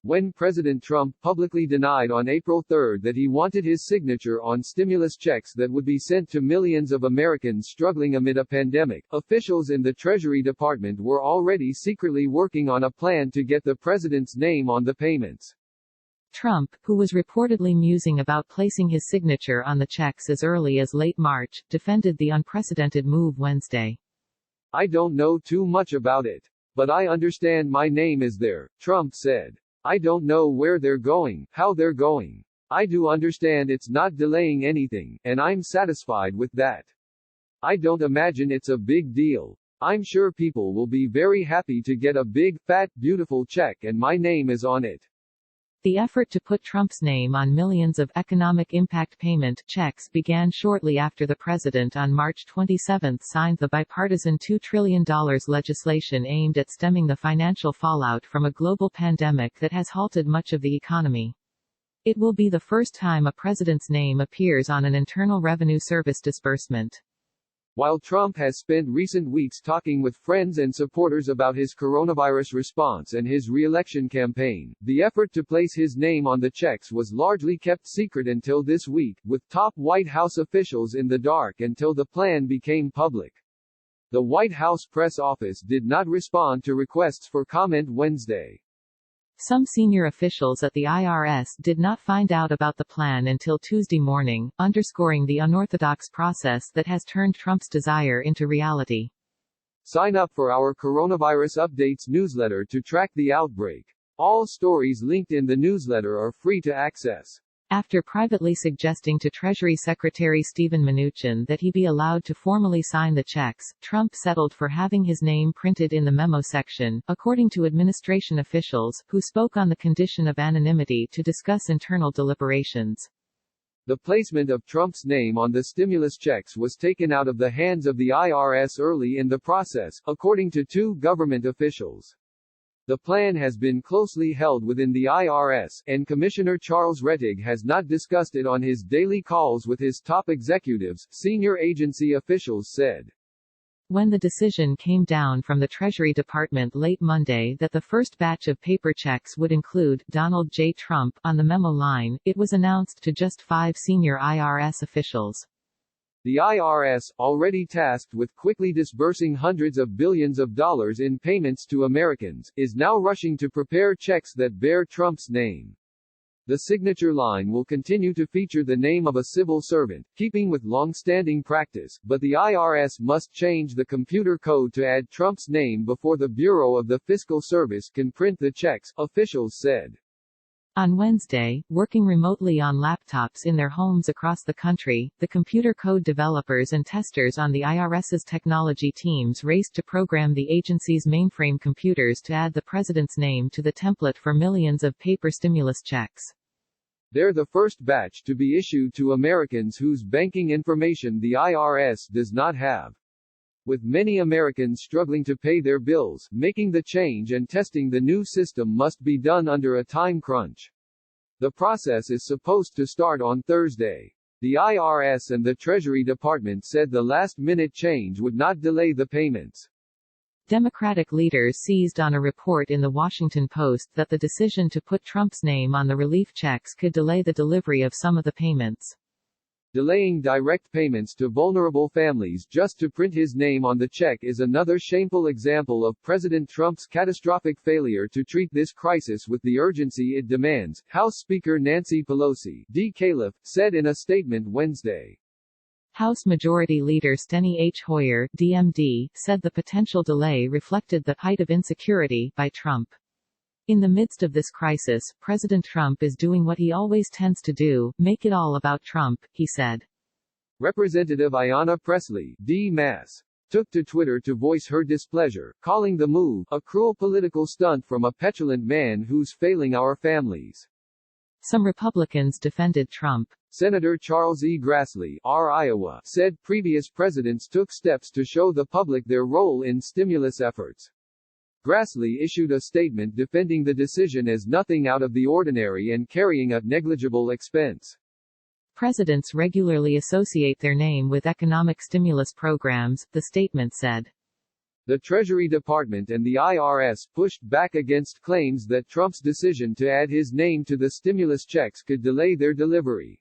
when President Trump publicly denied on April 3 that he wanted his signature on stimulus checks that would be sent to millions of Americans struggling amid a pandemic. Officials in the Treasury Department were already secretly working on a plan to get the president's name on the payments. Trump, who was reportedly musing about placing his signature on the checks as early as late March, defended the unprecedented move Wednesday. "I don't know too much about it. But I understand my name is there," Trump said. "I don't know where they're going, how they're going. I do understand it's not delaying anything, and I'm satisfied with that. I don't imagine it's a big deal. I'm sure people will be very happy to get a big, fat, beautiful check and my name is on it." The effort to put Trump's name on millions of economic impact payment checks began shortly after the president on March 27 signed the bipartisan $2 trillion legislation aimed at stemming the financial fallout from a global pandemic that has halted much of the economy. It will be the first time a president's name appears on an Internal Revenue Service disbursement. While Trump has spent recent weeks talking with friends and supporters about his coronavirus response and his re-election campaign, the effort to place his name on the checks was largely kept secret until this week, with top White House officials in the dark until the plan became public. The White House press office did not respond to requests for comment Wednesday. Some senior officials at the IRS did not find out about the plan until Tuesday morning, underscoring the unorthodox process that has turned Trump's desire into reality. Sign up for our Coronavirus Updates newsletter to track the outbreak. All stories linked in the newsletter are free to access. After privately suggesting to Treasury Secretary Steven Mnuchin that he be allowed to formally sign the checks, Trump settled for having his name printed in the memo section, according to administration officials, who spoke on the condition of anonymity to discuss internal deliberations. The placement of Trump's name on the stimulus checks was taken out of the hands of the IRS early in the process, according to two government officials. The plan has been closely held within the IRS, and Commissioner Charles Rettig has not discussed it on his daily calls with his top executives, senior agency officials said. When the decision came down from the Treasury Department late Monday that the first batch of paper checks would include Donald J. Trump on the memo line, it was announced to just 5 senior IRS officials. The IRS, already tasked with quickly disbursing hundreds of billions of dollars in payments to Americans, is now rushing to prepare checks that bear Trump's name. The signature line will continue to feature the name of a civil servant, keeping with long-standing practice, but the IRS must change the computer code to add Trump's name before the Bureau of the Fiscal Service can print the checks, officials said. On Wednesday, working remotely on laptops in their homes across the country, the computer code developers and testers on the IRS's technology teams raced to program the agency's mainframe computers to add the president's name to the template for millions of paper stimulus checks. They're the first batch to be issued to Americans whose banking information the IRS does not have. With many Americans struggling to pay their bills, making the change and testing the new system must be done under a time crunch. The process is supposed to start on Thursday. The IRS and the Treasury Department said the last-minute change would not delay the payments. Democratic leaders seized on a report in The Washington Post that the decision to put Trump's name on the relief checks could delay the delivery of some of the payments. Delaying direct payments to vulnerable families just to print his name on the check is another shameful example of President Trump's catastrophic failure to treat this crisis with the urgency it demands, House Speaker Nancy Pelosi, D. Calif, said in a statement Wednesday. House Majority Leader Steny H. Hoyer, DMD, said the potential delay reflected the height of insecurity by Trump. In the midst of this crisis, President Trump is doing what he always tends to do, make it all about Trump, he said. Representative Ayanna Pressley, D. Mass, took to Twitter to voice her displeasure, calling the move a cruel political stunt from a petulant man who's failing our families. Some Republicans defended Trump. Senator Charles E. Grassley, R. Iowa, said previous presidents took steps to show the public their role in stimulus efforts. Grassley issued a statement defending the decision as nothing out of the ordinary and carrying a negligible expense. Presidents regularly associate their name with economic stimulus programs, the statement said. The Treasury Department and the IRS pushed back against claims that Trump's decision to add his name to the stimulus checks could delay their delivery.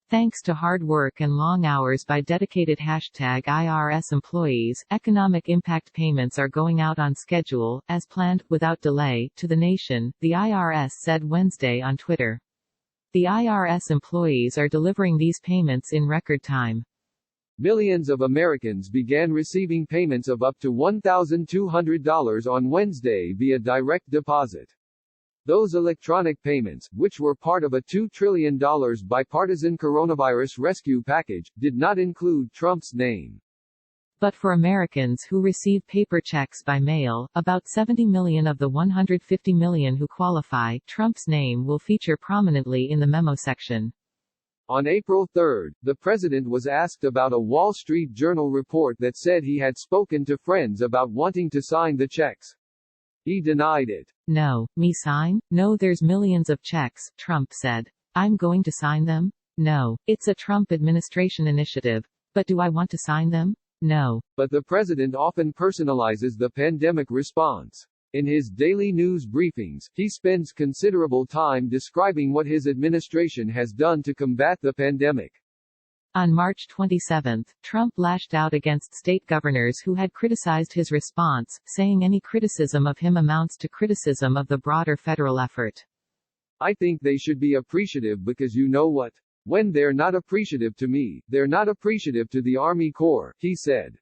Thanks to hard work and long hours by dedicated #IRS employees, economic impact payments are going out on schedule, as planned, without delay, to the nation, the IRS said Wednesday on Twitter. The IRS employees are delivering these payments in record time. Millions of Americans began receiving payments of up to $1,200 on Wednesday via direct deposit. Those electronic payments, which were part of a $2 trillion bipartisan coronavirus rescue package, did not include Trump's name. But for Americans who receive paper checks by mail, about 70 million of the 150 million who qualify, Trump's name will feature prominently in the memo section. On April 3, the president was asked about a Wall Street Journal report that said he had spoken to friends about wanting to sign the checks. He denied it. No, me sign? No, there's millions of checks, Trump said. I'm going to sign them? No. It's a Trump administration initiative. But do I want to sign them? No. But the president often personalizes the pandemic response. In his daily news briefings, he spends considerable time describing what his administration has done to combat the pandemic. On March 27, Trump lashed out against state governors who had criticized his response, saying any criticism of him amounts to criticism of the broader federal effort. I think they should be appreciative because you know what? When they're not appreciative to me, they're not appreciative to the Army Corps, he said.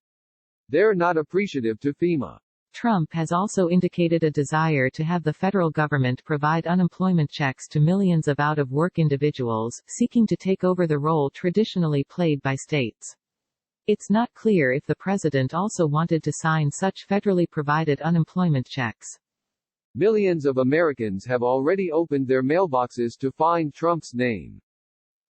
They're not appreciative to FEMA. Trump has also indicated a desire to have the federal government provide unemployment checks to millions of out-of-work individuals, seeking to take over the role traditionally played by states. It's not clear if the president also wanted to sign such federally provided unemployment checks. Millions of Americans have already opened their mailboxes to find Trump's name.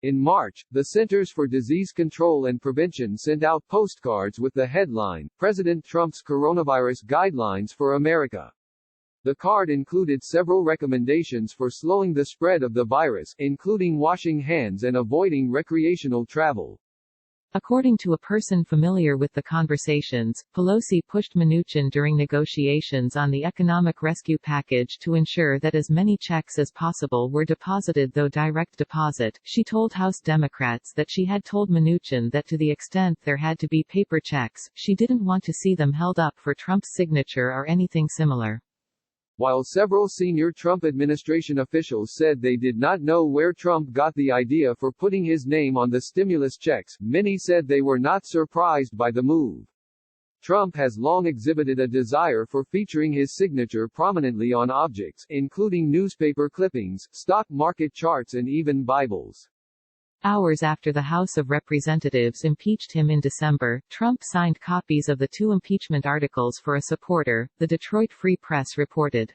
In March, the Centers for Disease Control and Prevention sent out postcards with the headline, President Trump's Coronavirus Guidelines for America. The card included several recommendations for slowing the spread of the virus, including washing hands and avoiding recreational travel. According to a person familiar with the conversations, Pelosi pushed Mnuchin during negotiations on the economic rescue package to ensure that as many checks as possible were deposited through direct deposit. She told House Democrats that she had told Mnuchin that to the extent there had to be paper checks, she didn't want to see them held up for Trump's signature or anything similar. While several senior Trump administration officials said they did not know where Trump got the idea for putting his name on the stimulus checks, many said they were not surprised by the move. Trump has long exhibited a desire for featuring his signature prominently on objects, including newspaper clippings, stock market charts and even Bibles. Hours after the House of Representatives impeached him in December, Trump signed copies of the two impeachment articles for a supporter, the Detroit Free Press reported.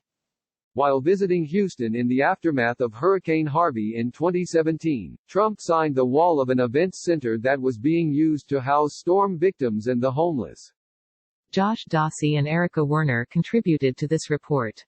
While visiting Houston in the aftermath of Hurricane Harvey in 2017, Trump signed the wall of an events center that was being used to house storm victims and the homeless. Josh Dawsey and Erica Werner contributed to this report.